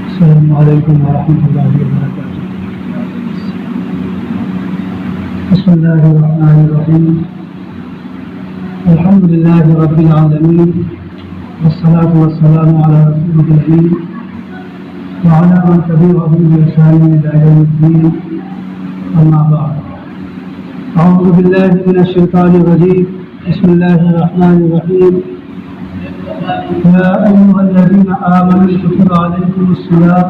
السلام علیکم ورحمۃ اللہ وبرکاتہ۔ بسم اللہ الرحمن الرحیم، الحمد للہ رب العالمین، والصلاة والسلام علی رسول الامین وعلی من تبعهم بإحسان إلی یوم الدین، اما بعد۔ اعوذ باللہ من الشیطان الرجیم، بسم اللہ الرحمن الرحیم۔ يا أيها الذين آمنوا كتب عليكم الصيام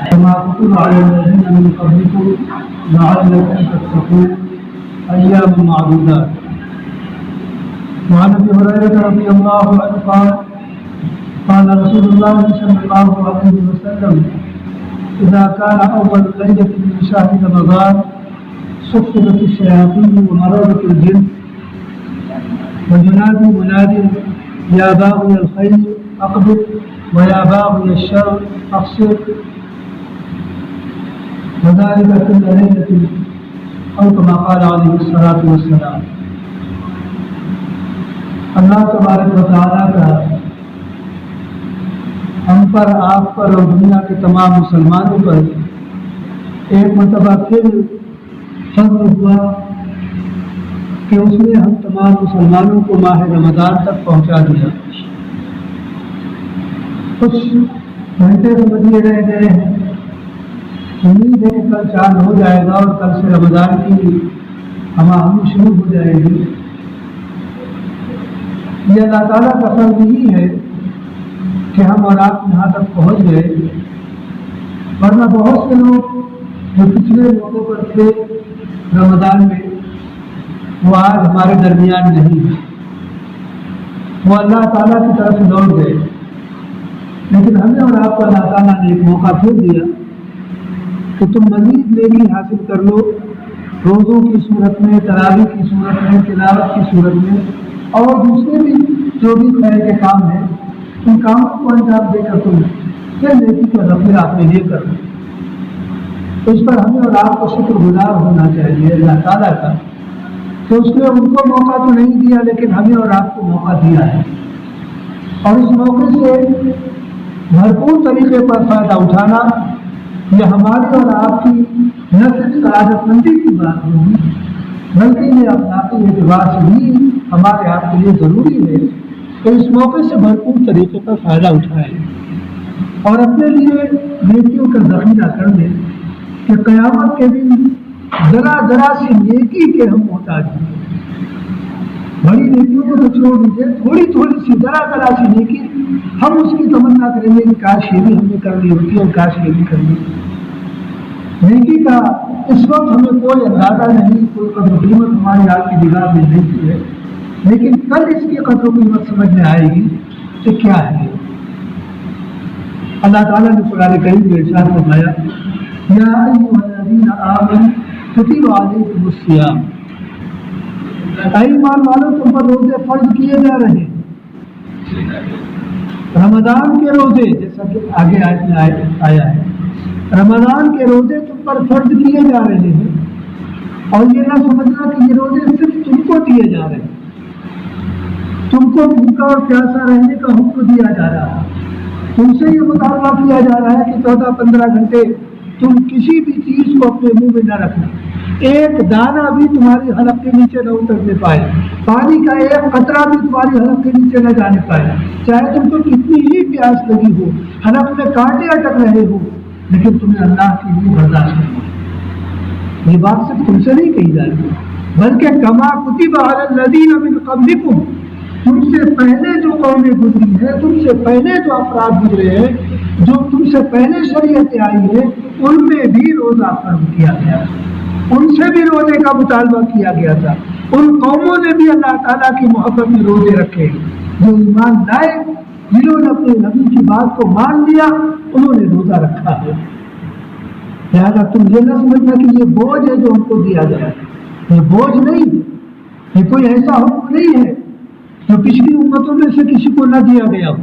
كما كتب على الذين من قبلكم لعلكم تتقون أياما معدودات۔ وعن أبي هريرة رضي الله عنه قال قال رسول الله صلى الله عليه وسلم إذا كان أول ليلة من شهر رمضان صفدت الشياطين ومرضت الجن وينادي مناد يا باغي الخير أقبل ويا باغي الشر أقصر، وذلك كل ليلة أو كما قال عليه الصلاة والسلام۔ اللہ تبارک و تعالیٰ کا ہم پر، آپ پر اور دنیا کے تمام مسلمانوں پر ایک مرتبہ پھر فضل ہوا کہ اس نے ہم تمام مسلمانوں کو ماہ رمضان تک پہنچا دیا۔ کچھ گھنٹے سمجھیے رہ گئے ہیں، امید ہے کہ کل چاند ہو جائے گا اور کل سے رمضان کی ہم شروع ہو جائے گی۔ یہ اللہ تعالیٰ کا فضل یہی ہے کہ ہم اور آپ یہاں تک پہنچ گئے، ورنہ بہت سے لوگ جو پچھلے موقعوں پر تھے رمضان میں وہ آج ہمارے درمیان نہیں، وہ اللہ تعالیٰ کی طرف لوٹ گئے، لیکن ہمیں اور آپ کو اللہ تعالیٰ نے ایک موقع پھر دیا کہ تم مزید نیکی حاصل کر لو، روزوں کی صورت میں، تراویح کی صورت میں، تلاوت کی صورت میں، اور دوسرے بھی جو بھی خیر کے کام ہیں ان کاموں کو انجام دے کر تم پھر نیکی کا ذخیرہ اپنے لیے کرو۔ اس پر ہمیں اور آپ کو شکر گزار ہونا چاہیے اللہ تعالیٰ کا کہ اس نے ان کو موقع تو نہیں دیا لیکن ہمیں اور آپ کو موقع دیا ہے، اور اس موقع سے بھرپور طریقے پر فائدہ اٹھانا یہ ہماری اور آپ کی نہ صرف سعادت مندی کی بات ہوگی بلکہ یہ اخلاقی اعتبار سے بھی ہمارے آپ کے لیے ضروری ہے کہ اس موقع سے بھرپور طریقے پر فائدہ اٹھائیں اور اپنے لیے نیکیوں کا ذخیرہ کر دیں کہ قیامت کے دن ذرا ذرا سی نیکی کے ہم محتاج ہیں۔ بڑی نیکیوں کو تو چھوڑ دیجیے، تھوڑی تھوڑی سی ذرا ذرا سی نیکی ہم اس کی تمنا کریں گے کہ کاش یہ بھی ہم نے کرنی ہوتی اور کاش یہ بھی کرنی ہوتی۔ نیکی کا اس وقت ہمیں کوئی اندازہ نہیں، کوئی قدر و قیمت ہماری آپ کی نگاہ میں نہیں ہے، لیکن کل اس کی قدر و قیمت سمجھ میں آئے گی کہ کیا ہے۔ اللہ تعالیٰ نے قرآن کریم میں ارشاد فرمایا یا ایھا الذین آمنوا کتب علیکم الصیام، اے ایمان والو تم پر روزے فرض کیے جا رہے ہیں، رمضان کے روزے، جیسا کہ آگے آیت میں آیا ہے، رمضان کے روزے تم پر فرض کیے جا رہے ہیں، اور یہ نہ سمجھنا کہ یہ روزے صرف تم کو دیے جا رہے ہیں، تم کو بھوکا اور پیاسا رہنے کا حکم دیا جا رہا ہے، تم سے یہ مطالبہ کیا جا رہا ہے کہ 14-15 گھنٹے تم کسی بھی چیز کو اپنے منہ میں نہ رکھنا، ایک دانہ بھی تمہاری حلق کے نیچے نہ اترنے پائے، پانی کا ایک قطرہ بھی تمہاری حلق کے نیچے نہ جانے پائے، چاہے تم کو کتنی ہی پیاس لگی ہو، حلق میں کانٹے اٹک رہے ہو، لیکن تمہیں اللہ کے لیے برداشت کرنا۔ یہ بات صرف تم سے نہیں کہی جا رہی بلکہ کما کتب علی الذین من قبلکم، تم سے پہلے جو قومیں گزری ہیں، تم سے پہلے جو افراد گزرے ہیں، جو تم سے پہلے شریعتیں آئی ہیں، ان میں بھی روزہ فرض کیا گیا، ان سے بھی روزے کا مطالبہ کیا گیا تھا، ان قوموں نے بھی اللہ تعالیٰ کی محبت میں روزے رکھے، جو ایمان لائے، جنہوں نے اپنے نبی کی بات کو مان لیا، انہوں نے روزہ رکھا ہے۔ لہٰذا تم یہ نہ سمجھنا کہ یہ بوجھ ہے جو ہم کو دیا جائے، یہ بوجھ نہیں، یہ کوئی ایسا حکم نہیں ہے جو پچھلی امتوں میں سے کسی کو نہ دیا گیا ہو،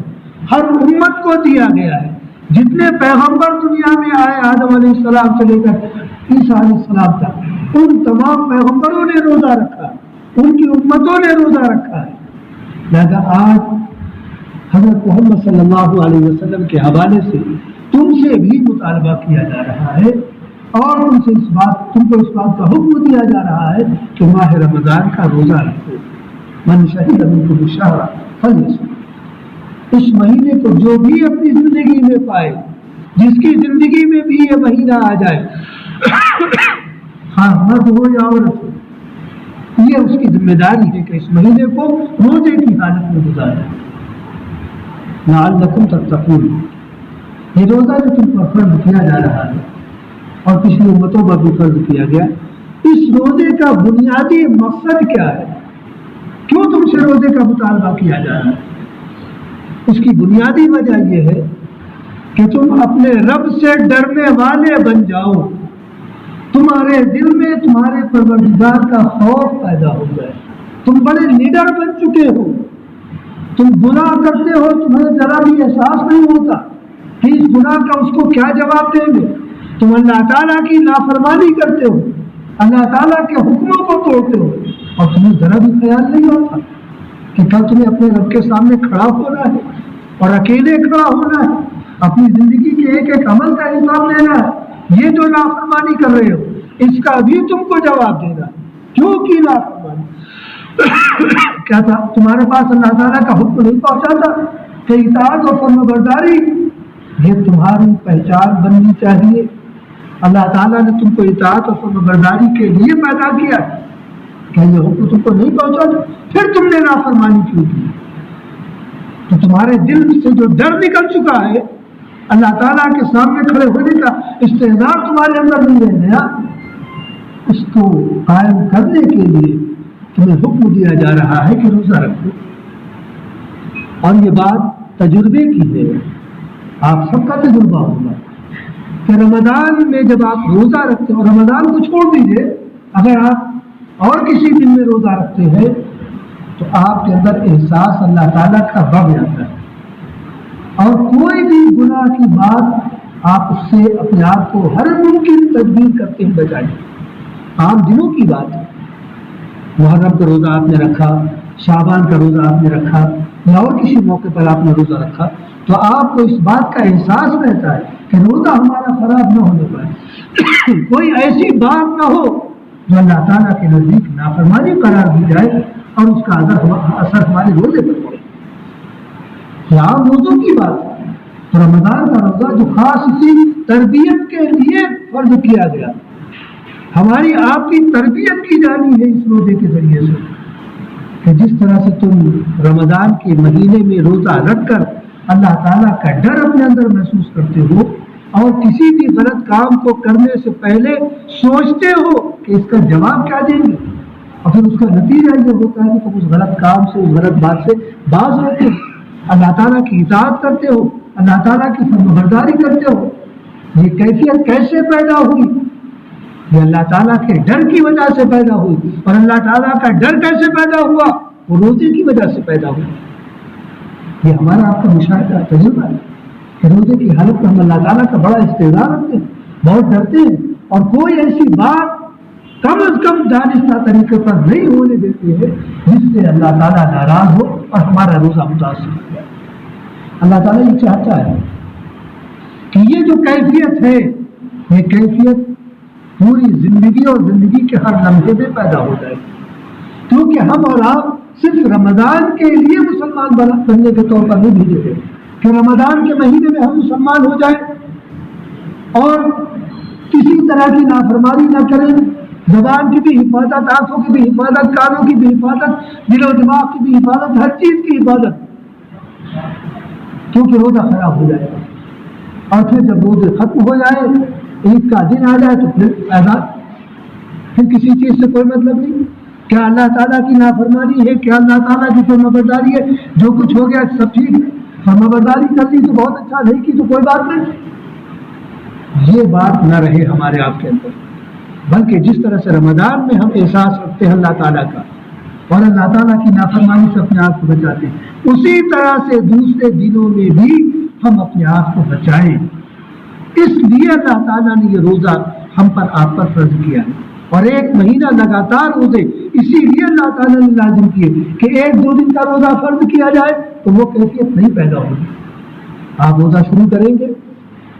ہر امت کو دیا گیا ہے۔ جتنے پیغمبر دنیا میں آئے آدم علیہ السلام سے لے کر عیسیٰ علیہ السلام تک، ان تمام پیغمبروں نے روزہ رکھا، ان کی امتوں نے روزہ رکھا ہے۔ لہذا آج حضرت محمد صلی اللہ علیہ وسلم کے حوالے سے تم سے بھی مطالبہ کیا جا رہا ہے اور تم کو اس بات کا حکم دیا جا رہا ہے کہ ماہ رمضان کا روزہ رکھو. من شہد منکم الشہر فلیصم، اس مہینے کو جو بھی اپنی زندگی میں پائے، جس کی زندگی میں بھی یہ مہینہ آ جائے، ہاں مرد ہو یا عورت ہو، یہ اس کی ذمہ داری ہے کہ اس مہینے کو روزے کی حالت میں گزارے. لعلکم تتقون، یہ روزہ جو تم پر فرض کیا جا رہا ہے اور پچھلی امتوں پر بھی فرض کیا گیا، اس روزے کا بنیادی مقصد کیا ہے؟ کیوں تم سے روزے کا مطالبہ کیا جا رہا ہے؟ اس کی بنیادی وجہ یہ ہے کہ تم اپنے رب سے ڈرنے والے بن جاؤ، تمہارے دل میں تمہارے پروردگار کا خوف پیدا ہو جائے. تم بڑے لیڈر بن چکے ہو، تم گناہ کرتے ہو، تمہیں ذرا بھی احساس نہیں ہوتا کہ اس گناہ کا اس کو کیا جواب دیں گے. تم اللہ تعالیٰ کی نافرمانی کرتے ہو، اللہ تعالیٰ کے حکموں کو توڑتے ہو، اور تمہیں ذرا بھی خیال نہیں ہوتا کہ کل تمہیں اپنے رب کے سامنے کھڑا ہونا ہے اور اکیلے کھڑا ہونا ہے، اپنی زندگی کے ایک ایک عمل کا حساب لینا ہے. یہ جو نافرمانی کر رہے ہو اس کا بھی تم کو جواب دینا. کیوں کی نافرمانی؟ کیا تھا تمہارے پاس اللہ تعالیٰ کا حکم نہیں پہنچا تھا کہ اطاعت و فرمانبرداری یہ تمہاری پہچان بننی چاہیے؟ اللہ تعالیٰ نے تم کو اطاعت و فرمانبرداری کے لیے پیدا کیا، کیا یہ حکم تم کو نہیں پہنچا تھا؟ پھر تم نے نافرمانی کیوں کی؟ تو تمہارے دل سے جو ڈر نکل چکا ہے، اللہ تعالیٰ کے سامنے کھڑے ہونے کا استعداد تمہارے اندر نہیں رہ گیا، اس کو قائم کرنے کے لیے تمہیں حکم دیا جا رہا ہے کہ روزہ رکھو. اور یہ بات تجربے کی ہے، آپ سب کا تجربہ ہوگا کہ رمضان میں جب آپ روزہ رکھتے ہو، رمضان کو چھوڑ دیجیے، اگر آپ اور کسی دن میں روزہ رکھتے ہیں تو آپ کے اندر احساس اللہ تعالیٰ کا بڑھ جاتا ہے، اور کوئی بھی گناہ کی بات آپ اس سے اپنے آپ کو ہر ممکن تدبیر کرتے ہوئے بچائیں. عام دنوں کی بات ہے، محرم کا روزہ آپ نے رکھا، شعبان کا روزہ آپ نے رکھا، یا اور کسی موقع پر آپ نے روزہ رکھا، تو آپ کو اس بات کا احساس رہتا ہے کہ روزہ ہمارا خراب نہ ہونے پائے، کوئی ایسی بات نہ ہو جو اللہ تعالیٰ کے نزدیک نافرمانی قرار دی جائے اور اس کا اثر ہمارے روزے پر پڑے. یہ عام روزوں کی بات ہے. تو رمضان کا روزہ جو خاص اسی تربیت کے لیے فرض کیا گیا، ہماری آپ کی تربیت کی جانی ہے اس روزے کے ذریعے سے، کہ جس طرح سے تم رمضان کے مہینے میں روزہ رکھ کر اللہ تعالیٰ کا ڈر اپنے اندر محسوس کرتے ہو اور کسی بھی غلط کام کو کرنے سے پہلے سوچتے ہو کہ اس کا جواب کیا دیں گے، اور پھر اس کا نتیجہ یہ ہوتا ہے کہ تم اس غلط کام سے، اس غلط بات سے باز رہتے ہو، اللہ تعالیٰ کی اطاعت کرتے ہو، اللہ تعالیٰ کی فرمانبرداری کرتے ہو. یہ کیفیت کیسے پیدا ہوئی؟ یہ اللہ تعالیٰ کے ڈر کی وجہ سے پیدا ہوئی. اور اللہ تعالیٰ کا ڈر کیسے پیدا ہوا؟ وہ روزے کی وجہ سے پیدا ہوا. یہ ہمارا آپ کا مشاہدہ تجربہ ہے کہ روزے کی حالت میں ہم اللہ تعالیٰ کا بڑا استحضار رکھتے ہیں، بہت ڈرتے ہیں، اور کوئی ایسی بات کم از کم دانستہ طریقے پر نہیں ہونے دیتے ہیں جس سے اللہ تعالیٰ ناراض ہو اور ہمارا روزہ متاثر ہو جائے. اللہ تعالیٰ یہ چاہتا ہے کہ یہ جو کیفیت ہے، یہ کیفیت پوری زندگی اور زندگی کے ہر لمحے میں پیدا ہو جائے، کیونکہ ہم اور آپ صرف رمضان کے لیے مسلمان بننے کے طور پر نہیں بھیجے گئے کہ رمضان کے مہینے میں ہم مسلمان ہو جائیں اور کسی طرح کی نافرمانی نہ کریں، زبان کی بھی حفاظت، آنکھوں کی بھی حفاظت، کانوں کی بھی حفاظت، دل و دماغ کی بھی حفاظت، ہر چیز کی حفاظت، کیونکہ روزہ خراب ہو جائے گا. اور پھر جب روزے ختم ہو جائے، عید کا دن آ جائے، تو پھر آزاد، پھر کسی چیز سے کوئی مطلب نہیں. کیا اللہ تعالیٰ کی نافرمانی ہے؟ کیا اللہ تعالیٰ کی فرمانبرداری ہے؟ جو کچھ ہو گیا سب ٹھیک ہے، فرمانبرداری کر لی تو بہت اچھا، نہیں کی تو کوئی بات نہیں. یہ بات نہ رہے ہمارے آپ کے اندر، بلکہ جس طرح سے رمضان میں ہم احساس رکھتے ہیں اللہ تعالیٰ کا اور اللہ تعالیٰ کی نافرمانی سے اپنے آپ کو بچاتے ہیں، اسی طرح سے دوسرے دنوں میں بھی ہم اپنے آپ کو بچائیں. اس لیے اللہ تعالیٰ نے یہ روزہ ہم پر آپ پر فرض کیا ہے. اور 1 مہینہ لگاتار روزے اسی لیے اللہ تعالیٰ نے لازم کیے کہ 1-2 دن کا روزہ فرض کیا جائے تو وہ کیفیت نہیں پیدا ہوگی. آپ روزہ شروع کریں گے،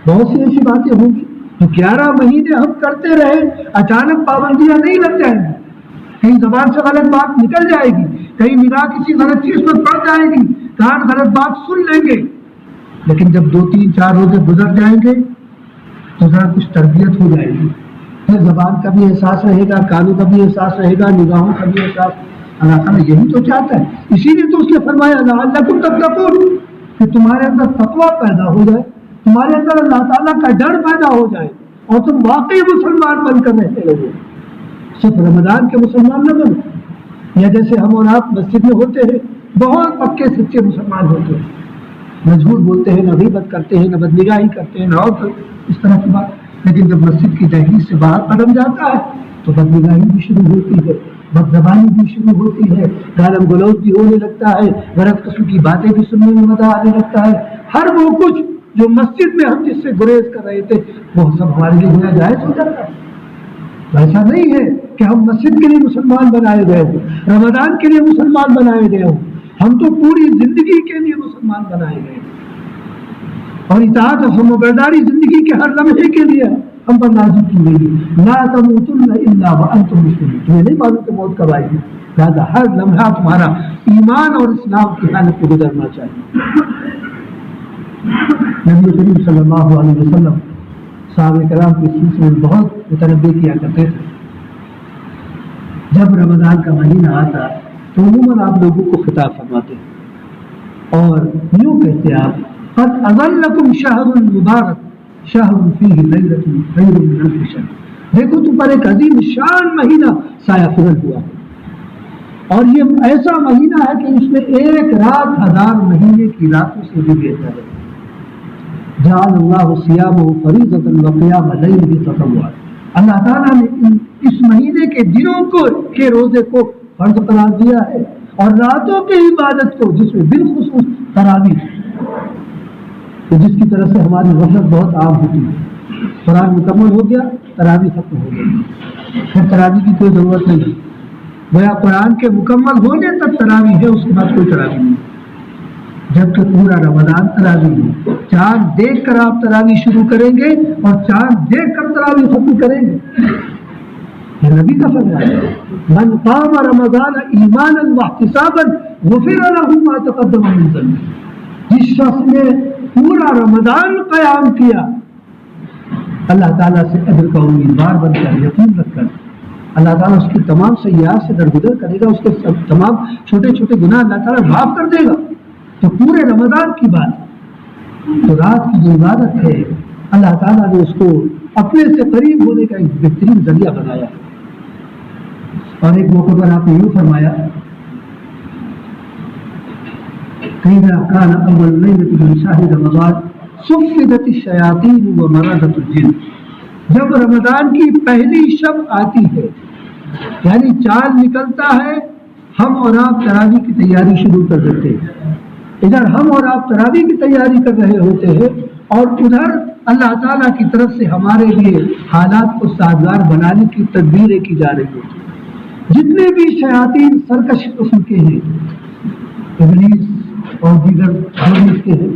بہت سی ایسی باتیں ہوں گی جو 11 مہینے ہم کرتے رہے، اچانک پابندیاں نہیں لگ جائیں گی. کہیں زبان سے غلط بات نکل جائے گی، کہیں نگاہ کسی غلط چیز پر پڑ جائے گی، کان غلط بات سن لیں گے. لیکن جب 2-3-4 روزے گزر جائیں گے تو ذرا کچھ تربیت ہو جائے گی، پھر زبان کا بھی احساس رہے گا، کانوں کا بھی احساس رہے گا، نگاہوں کا بھی احساس. اللہ تعالیٰ یہی تو چاہتا ہے، اسی لیے تو اس نے فرمایا لعلکم تتقون، کہ تمہارے اندر تقویٰ پیدا ہو جائے، تمہارے اندر اللہ تعالیٰ کا ڈر پیدا ہو جائے اور تم واقعی مسلمان بن کر رہتے رہو، صرف رمضان کے مسلمان نہ بنو. یا جیسے ہم اور آپ مسجد میں ہوتے ہیں، بہت پکے سچے مسلمان ہوتے ہیں، نہ جھوٹ بولتے ہیں، نہ غیبت کرتے ہیں، نہ بدنگاہی کرتے ہیں، نہ اور اس طرح کی بات. لیکن جب مسجد کی دہلیز سے باہر قدم جاتا ہے تو بدنگاہی بھی شروع ہوتی ہے، بد زبانی بھی شروع ہوتی ہے، گالم گلوچ بھی ہونے لگتا ہے، غلط قسم کی باتیں بھی سننے میں مزہ آنے لگتا ہے. ہر وہ کچھ جو مسجد میں ہم جس سے گریز کر رہے تھے وہ سب ہمارے لیے گناہ جائز ہو جاتا ہے. ایسا نہیں ہے کہ ہم مسجد کے لیے مسلمان بنائے گئے ہوں، رمضان کے لیے مسلمان بنائے گئے ہوں، ہم تو پوری زندگی کے لیے مسلمان بنائے گئے اور اطاعت و فرمانبرداری زندگی کے ہر لمحے کے لیے ہم پر نازل کی گئی. لا تموتن الا وانتم مسلمون، تمہیں نہیں معلوم کہ موت کب آئے گی، لہٰذا ہر لمحہ تمہارا ایمان اور اسلام کی حالت کو گزرنا چاہیے. نبی کریم صلی اللہ علیہ وسلم صحابہ کرام کے سلسلے میں بہت متنبہ کیا کرتے تھے. جب رمضان کا مہینہ آتا تو عموماً آپ لوگوں کو خطاب فرماتے اور یوں کہتے آپ قد اظلکم شہر مبارک شہر فیہ لیلۃ خیر من الف شہر، دیکھو تم پر ایک عظیم شان مہینہ سایہ فضل ہوا ہے، اور یہ ایسا مہینہ ہے کہ اس میں 1 رات 1000 مہینے کی راتوں سے بھی بہتر ہے. جعل اللہ صیامہ فریضۃ وقیام اللیل تطوعا، اللہ تعالیٰ نے اس مہینے کے دنوں کو کے روزے کو فرض قرار دیا ہے اور راتوں کی عبادت کو، جس میں بالخصوص تراویح، جس کی طرف سے ہماری غفلت بہت عام ہوتی ہے. قرآن مکمل ہو گیا، تراویح ختم ہو گئی، پھر تراویح کی کوئی ضرورت نہیں. گویا قرآن کے مکمل ہونے تک تراویح ہے، اس کے بعد کوئی تراویح نہیں. جب تک پورا رمضان تراویح ہے، چاند دیکھ کر آپ تراویح شروع کریں گے اور چاند دیکھ کر تراویح ختم کریں گے. یہ نبی کا فرمان ہے، من قام رمضان ایمانا واحتسابا غفر له ما تقدم من ذنبه. جس شخص نے پورا رمضان قیام کیا اللہ تعالیٰ سے اجر کا امیدوار بن کر، یقین رکھ کر، اللہ تعالیٰ اس کی تمام سیئات سے درگزر کرے گا، اس کے تمام چھوٹے چھوٹے گناہ اللہ تعالیٰ معاف کر دے گا. تو پورے رمضان کی بات، تو رات کی جو عبادت ہے اللہ تعالیٰ نے اس کو اپنے سے قریب ہونے کا ایک بہترین ذریعہ بنایا. اور ایک موقع پر آپ نے یوں فرمایا فإذا كان أول ليلة من شهر رمضان صفدت الشياطين ومرضت الجن. جب رمضان کی پہلی شب آتی ہے، یعنی چاند نکلتا ہے، ہم اور آپ تراویح کی تیاری شروع کر دیتے ہیں. ادھر ہم اور آپ تراویح کی تیاری کر رہے ہوتے ہیں اور ادھر اللہ تعالیٰ کی طرف سے ہمارے لیے حالات کو سازگار بنانے کی تدبیریں کی جا رہی ہوتی ہیں. جتنے بھی شیاطین سرکش قسم کے ہیں، ابلیس اور دیگر جو کے ہیں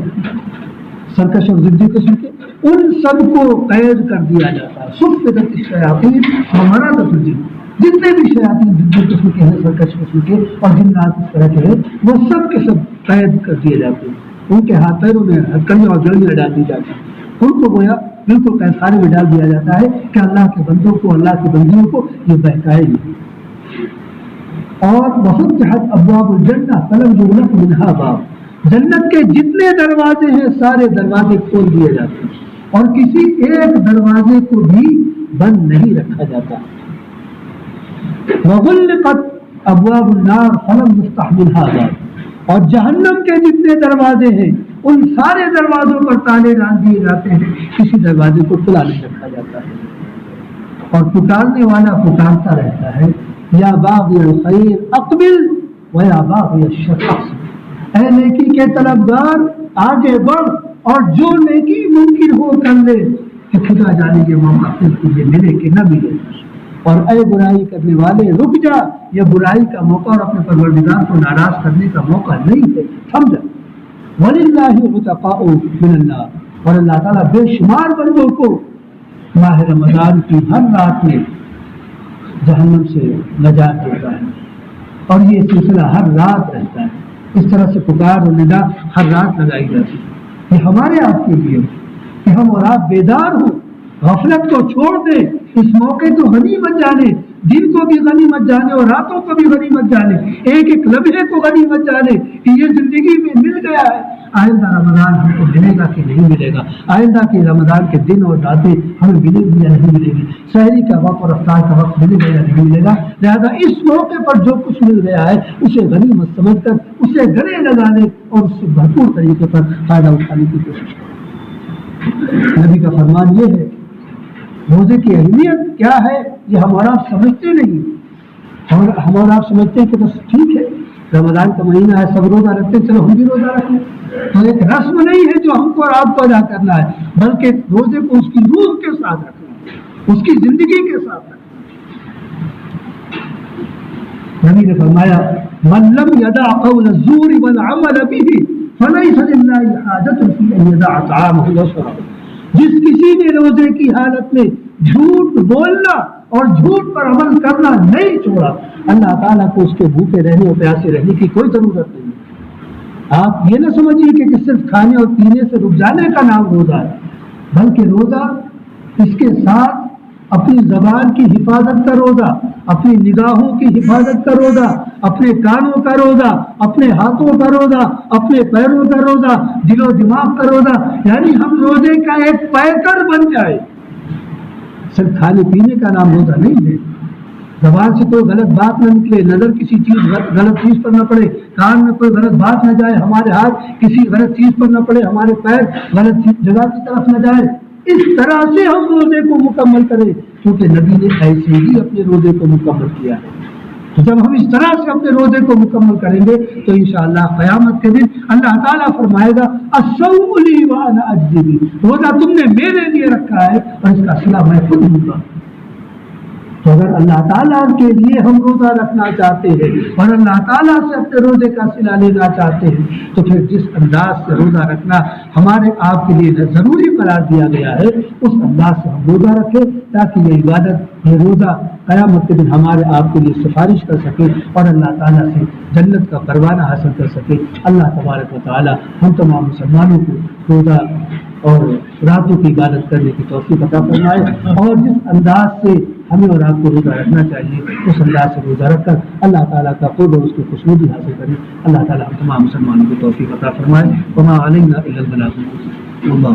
سرکش اور ضدی قسم کے، ان سب کو قید کر دیا جاتا ہے. صفدت الشیاطین ومرضت الجن، جتنے بھی شیاطین ضدی قسم کے ہیں، سرکش قسم کے اور جنات اس طرح کے ہیں، وہ سب کے سب قید کر دیے جاتے ہیں. ان کے ہاتھ پیروں میں ہتھکڑیاں اور جڑیاں ڈال دی جاتی ہیں. ان کو گویا بالکل قید خانے میں ڈال دیا جاتا ہے کہ اللہ کے بندوں کو، اللہ کی بندیوں کو یہ بہکائے نہیں. اور وفتحت ابواب الجنہ فلم یغلق منها باب، جنت کے جتنے دروازے ہیں سارے دروازے کھول دیے جاتے ہیں اور کسی ایک دروازے کو بھی بند نہیں رکھا جاتا. وغلقت ابواب النار فلم یفتح منها باب، اور جہنم کے جتنے دروازے ہیں ان سارے دروازوں پر تالے ڈال دیے جاتے ہیں، کسی دروازے کو کھلا نہیں رکھا جاتا ہے. اور پکارنے والا پکارتا رہتا ہے یا باغی الخیر اقبل و یا باغی الشر اقصر، اے نیکی کے طلبگار آگے بڑھ اور جو نیکی ممکن ہو کر لے، کہ خدا جانے یہ موقع پھر تجھے ملے کہ نہ ملے. اور اے برائی کرنے والے رک جا، یہ برائی کا موقع اور اپنے پروردگار کو ناراض کرنے کا موقع نہیں ہے، سمجھا۔ وَلِلَّهِ عُتَقَاءُ مِنَ النَّارِ، اور اللہ تعالیٰ بے شمار بندوں کو ماہ رمضان کی ہر رات میں جہنم سے نجات دیتا ہے، اور یہ سلسلہ ہر رات رہتا ہے۔ اس طرح سے پکار اور ندا ہر رات لگائی جاتی ہے۔ یہ ہمارے آپ کے لیے کہ ہم اور آپ بیدار ہوں، غفلت کو چھوڑ دیں، اس موقع کو غنیمت جانے، دن کو بھی غنیمت جانے اور راتوں کو بھی غنیمت جانے، ایک ایک لمحے کو غنیمت جانے کہ یہ زندگی میں مل گیا ہے، آئندہ رمضان ہم کو ملے گا کہ نہیں ملے گا، آئندہ کے رمضان کے دن اور راتیں ہمیں ملے گی یا نہیں ملے گی، سحری کا وقت اور افطار کا وقت ملے گا یا نہیں ملے گا۔ لہٰذا اس موقع پر جو کچھ مل گیا ہے اسے غنیمت سمجھ کر اسے گلے لگانے اور اس سے بھرپور طریقے پر فائدہ اٹھانے کی کوشش کریں۔ نبی کا فرمان یہ ہے، روزے کی اہمیت کیا ہے یہ ہم اور آپ سمجھتے نہیں، ہم اور آپ سمجھتے ہیں کہ بس ٹھیک ہے رمضان کا مہینہ ہے، سب روزہ رکھتے ہیں، چلو ہم بھی روزہ رکھیں۔ تو ایک رسم نہیں ہے جو ہم کو اور آپ کو ادا کرنا ہے، بلکہ روزے کو اس کی روح کے ساتھ رکھنا ہے، اس کی زندگی کے ساتھ رکھنا ہے۔ نبی نے فرمایا من لم يدع قول الزور والعمل به فليس لله حاجة في ان يدع طعامه وشرابه، جس کسی نے روزے کی حالت میں جھوٹ بولنا اور جھوٹ پر عمل کرنا نہیں چھوڑا، اللہ تعالیٰ کو اس کے بھوکے رہنے اور پیاسے رہنے کی کوئی ضرورت نہیں۔ آپ یہ نہ سمجھیے کہ صرف کھانے اور پینے سے رک جانے کا نام روزہ ہے، بلکہ روزہ اس کے ساتھ اپنی زبان کی حفاظت کا روزہ، اپنی نگاہوں کی حفاظت کا روزہ، اپنے کانوں کا روزہ، اپنے ہاتھوں کا روزہ، اپنے پیروں کا روزہ، دل و دماغ کا روزہ، یعنی ہم روزے کا ایک پیکر بن جائے۔ صرف کھانے پینے کا نام روزہ نہیں ہے، زبان سے کوئی غلط بات نہ نکلے، نظر کسی چیز غلط چیز پر نہ پڑے، کان میں کوئی غلط بات نہ جائے، ہمارے ہاتھ کسی غلط چیز پر نہ پڑے، ہمارے پیر غلط جگہ کی طرف نہ جائے، اس طرح سے ہم روزے کو مکمل کریں، کیونکہ نبی نے ایسے ہی اپنے روزے کو مکمل کیا ہے۔ تو جب ہم اس طرح سے اپنے روزے کو مکمل کریں گے تو انشاءاللہ قیامت کے دن اللہ تعالیٰ فرمائے گا الصوم لی وانا اجزی بہ، روزہ تم نے میرے لیے رکھا ہے اور اس کا صلہ میں خود دوں گا۔ تو اگر اللہ تعالیٰ کے لیے ہم روزہ رکھنا چاہتے ہیں اور اللہ تعالیٰ سے اپنے روزے کا صلہ لینا چاہتے ہیں تو پھر جس انداز سے روزہ رکھنا ہمارے آپ کے لیے ضروری قرار دیا گیا ہے اس انداز سے ہم روزہ رکھیں، تاکہ یہ عبادت، یہ روزہ قیامت کے دن ہمارے آپ کے لیے سفارش کر سکے اور اللہ تعالیٰ سے جنت کا پروانہ حاصل کر سکے۔ اللہ تبارک و تعالیٰ ہم تمام مسلمانوں کو روزہ اور راتوں کی عبادت کرنے کی توفیق عطا فرمائے، اور جس انداز سے ہمیں اور آپ کو روزہ رکھنا چاہیے اس انداز سے روزہ رکھ کر اللہ تعالیٰ کا قرب اور اس کی خوشنودی حاصل کریں۔ اللہ تعالیٰ ہم تمام مسلمانوں کو توفیق عطا فرمائے۔ وما علینا الا البلاغ۔ اللہ